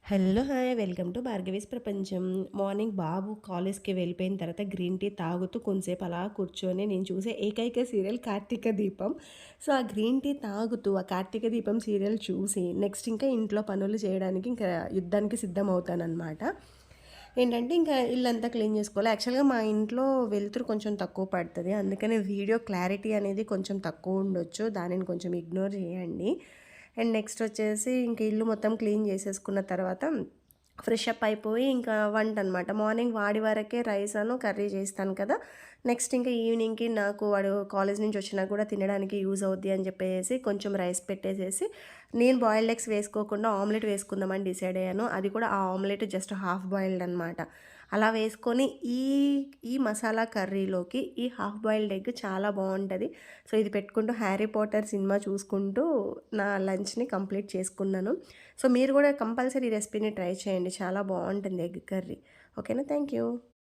Hello! Hi! Welcome to Bhargavi's ప్రపంచం. Morning బాబు కాలేజ్‌కి వెళ్ళిపోయిన తర్వాత గ్రీన్ టీ తాగుతూ కొంసేపు అలా కూర్చొని నేను చూసే ఏకైక సీరియల్ 'కార్తీక దీపం'. సో, ఆ గ్రీన్ టీ తాగుతూ ఆ 'కార్తీక దీపం' సీరియల్ చూసి నెక్స్ట్ ఇంకా ఇంట్లో పనులు చేయడానికి ఇంకా యుద్ధానికి సిద్ధమవుతాననమాట. ఏంటంటే ఇంకా ఇల్లంతా క్లీన్ చేసుకోవాలి. యాక్చువల్‌గా మా ఇంట్లో వెలుతురు కొంచెం తక్కువ పడతది. అందుకనే వీడియో క్లారిటీ అనేది కొంచెం తక్కువ ఉండొచ్చు. దానిని కొంచెం ఇగ్నోర్ చేయండి. అండ్ నెక్స్ట్ వచ్చేసి ఇంక ఇల్లు మొత్తం క్లీన్ చేసేసుకున్న తర్వాత ఫ్రెష్ అప్ అయిపోయి ఇంకా వంటనమాట. మార్నింగ్ వాడి వరకే రైస్ కర్రీ చేస్తాను కదా! నెక్స్ట్ ఇంకా ఈవినింగ్‌కి నాకు వాడు కాలేజ్ నుంచి వచ్చినా కూడా తినడానికి యూజ్ అవుద్ది అని చెప్పేసి కొంచెం రైస్ పెట్టేసేసి నేను బాయిల్డ్ ఎగ్స్ వేసుకోకుండా ఆమ్లెట్ వేసుకుందామని డిసైడ్ అయ్యాను. అది కూడా ఆ ఆమ్లెట్ జస్ట్ హాఫ్ బాయిల్డ్ అనమాట. అలా వేసుకొని ఈ ఈ మసాలా కర్రీలోకి ఈ హాఫ్ బాయిల్డ్ ఎగ్ చాలా బావుంటది. సో, ఇది పెట్టుకుంటూ 'హ్యారీ పాటర్' సినిమా చూసుకుంటూ నా లంచ్‌ని కంప్లీట్ చేసుకున్నాను. సో, మీరు కూడా కంపల్సరీ ఈ రెసిపీని ట్రై చేయండి. చాలా బావుంటుంది ఎగ్ కర్రీ. ఓకేనా? Thank you.